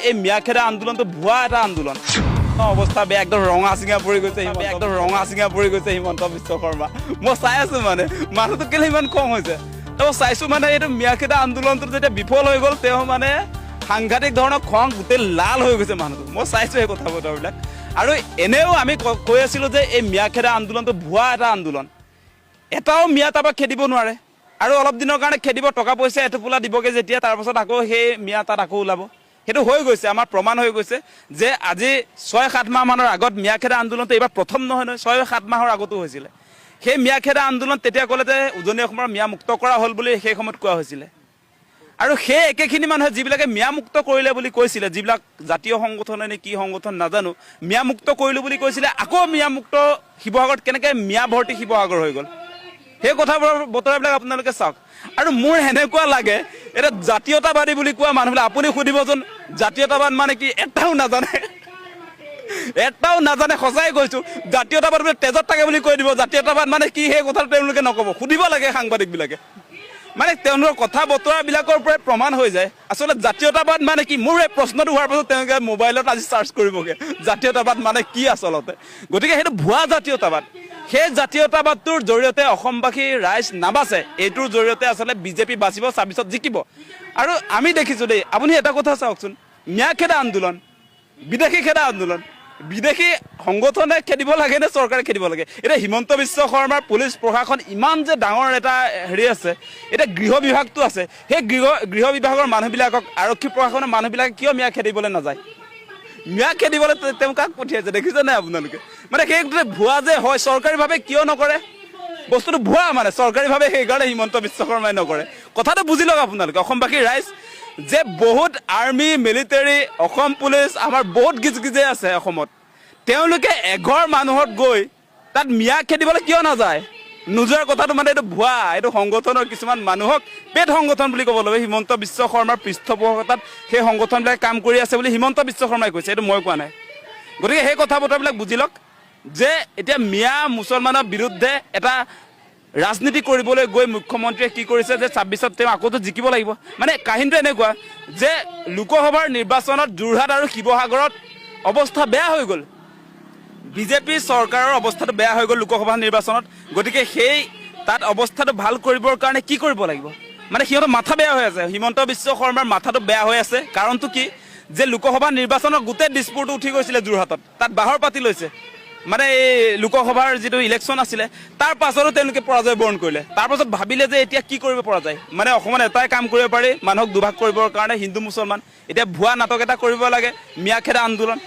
এই মিয়াখেদা আন্দোলনটো ভুৱা এটা আন্দোলন অৱস্থা বেয়া একদম ৰঙা চিঙা পৰি গৈছে হিমন্ত বিশ্ব শৰ্মা মই চাই আছো মানে মানুহটো কেলে ইমান কম হৈছে তো চাইছো মানে এইটো মিয়াখেদা আন্দোলনটো যেতিয়া বিফল হৈ গ'ল তেওঁ মানে সাংঘাতিক ধৰণৰ খং গোটেই লাল হৈ গৈছে মানুহটো মই চাইছো এই কথা বতৰাবিলাক আৰু এনেও আমি কৈ আছিলো যে এই মিয়াখেদা আন্দোলনটো ভুৱা এটা আন্দোলন এটাও মিয়া তাৰপৰা খেদিব নোৱাৰে আৰু অলপ দিনৰ কাৰণে খেদিব টকা পইচা এটোপোলা দিবগে যেতিয়া তাৰ পাছত আকৌ সেই মিয়া তাত আকৌ ওলাব সেইটো হৈ গৈছে আমাৰ প্ৰমাণ হৈ গৈছে যে আজি 6-7 মাহ মানৰ আগত মিয়াখেদা আন্দোলনটো এবাৰ প্ৰথম নহয় 6-7 মাহৰ আগতো হৈছিল সেই মিয়াখেদা আন্দোলন তেতিয়া ক'লে যে উজনি অসমৰ মিয়া মুক্ত কৰা হ'ল বুলি সেই সময়ত কোৱা হৈছিল আৰু সেই একেখিনি মানুহে যিবিলাকে মিয়া মুক্ত কৰিলে বুলি কৈছিল যিবিলাক জাতীয় সংগঠন নে কি সংগঠন নাজানো মিয়া মুক্ত কৰিলো বুলি কৈছিল আকৌ মিয়া মুক্ত শিৱসাগৰত কেনেকৈ মিয়া ভৰ্তি শিৱসাগৰ হৈ গ'ল সেই কথাবোৰ বতৰাবিলাক আপোনালোকে চাওক আৰু মোৰ এনেকুৱা লাগে এটা জাতীয়তাবাদী বুলি কোৱা মানুহবিলাক আপুনি সুধিবচোন জাতীয়তাবাদ মানে কি এটাও নাজানে সঁচাই কৈছো জাতীয়তাবাদ বুলি তেজত থাকে বুলি কৈ দিব জাতীয়তাবাদ মানে কি সেই কথাটো তেওঁলোকে নক'ব সুধিব লাগে সাংবাদিকবিলাকে মানে তেওঁলোকৰ কথা বতৰাবিলাকৰ পৰাই প্ৰমাণ হৈ যায় আচলতে জাতীয়তাবাদ মানে কি মোৰ এই প্ৰশ্নটো হোৱাৰ পাছত তেওঁলোকে মোবাইলত আজি চাৰ্চ কৰিবগৈ জাতীয়তাবাদ মানে কি আচলতে গতিকে সেইটো ভুৱা জাতীয়তাবাদ সেই জাতীয়তাবাদটোৰ জৰিয়তে অসমবাসী ৰাইজ নাবাচে এইটোৰ জৰিয়তে আচলতে বিজেপি বাচিব 26ত জিকিব আৰু আমি দেখিছো দেই আপুনি এটা কথা চাওকচোন মিয়াখেদা আন্দোলন বিদেশী খেদা আন্দোলন বিদেশী সংগঠনে খেদিব লাগে নে চৰকাৰে খেদিব লাগে এতিয়া হিমন্ত বিশ্ব শৰ্মাৰ পুলিচ প্ৰশাসন ইমান যে ডাঙৰ এটা হেৰি আছে এতিয়া গৃহ বিভাগটো আছে সেই গৃহ বিভাগৰ মানুহবিলাকক আৰক্ষী প্ৰশাসনৰ মানুহবিলাকে কিয় মিয়া খেদিবলৈ নাযায় মিয়া খেদিবলৈ তেওঁ কাক পঠিয়াইছে দেখিছে নাই আপোনালোকে মানে সেই ভুৱা যে হয় চৰকাৰীভাৱে কিয় নকৰে বস্তুটো ভুৱা মানে চৰকাৰীভাৱে সেইকাৰণে হিমন্ত বিশ্ব শৰ্মাই নকৰে কথাটো বুজি লওক আপোনালোকে অসমবাসী ৰাইজ যে বহুত আৰ্মি মিলিটাৰী অসম পুলিচ আমাৰ বহুত গিজগিজে আছে অসমত তেওঁলোকে এঘৰ মানুহত গৈ তাত মিয়া খেদিবলৈ কিয় নাযায় নোযোৱাৰ কথাটো মানে এইটো ভুৱা এইটো সংগঠনৰ কিছুমান মানুহক পেট সংগঠন বুলি ক'ব লাগিব হিমন্ত বিশ্ব শৰ্মাৰ পৃষ্ঠপোষকতাত সেই সংগঠনবিলাকে কাম কৰি আছে বুলি হিমন্ত বিশ্ব শৰ্মাই কৈছে এইটো মই কোৱা নাই গতিকে সেই কথা বতৰাবিলাক বুজি লওক যে এতিয়া মিয়া মুছলমানৰ বিৰুদ্ধে এটা ৰাজনীতি কৰিবলৈ গৈ মুখ্যমন্ত্ৰীয়ে কি কৰিছে যে 26ত তেওঁ আকৌতো জিকিব লাগিব মানে কাহিনীটো এনেকুৱা যে লোকসভাৰ নিৰ্বাচনত যোৰহাট আৰু শিৱসাগৰত অৱস্থা বেয়া হৈ গ'ল বিজেপি চৰকাৰৰ অৱস্থাটো বেয়া হৈ গ'ল লোকসভা নিৰ্বাচনত গতিকে সেই তাত অৱস্থাটো ভাল কৰিবৰ কাৰণে কি কৰিব লাগিব মানে সিহঁতৰ মাথা বেয়া হৈ আছে হিমন্ত বিশ্ব শৰ্মাৰ মাথাটো বেয়া হৈ আছে কাৰণটো কি যে লোকসভা নিৰ্বাচনত গোটেই দিছপুৰটো উঠি গৈছিলে যোৰহাটত তাত বাহৰ পাতি লৈছে মানে এই লোকসভাৰ যিটো ইলেকশ্যন আছিলে তাৰ পাছতো তেওঁলোকে পৰাজয় বৰণ কৰিলে তাৰ পাছত ভাবিলে যে এতিয়া কি কৰিব পৰা যায় মানে অসমত এটাই কাম কৰিব পাৰি মানুহক দুভাগ কৰিবৰ কাৰণে হিন্দু মুছলমান এতিয়া ভুৱা নাটক এটা কৰিব লাগে মিয়াখেদা আন্দোলন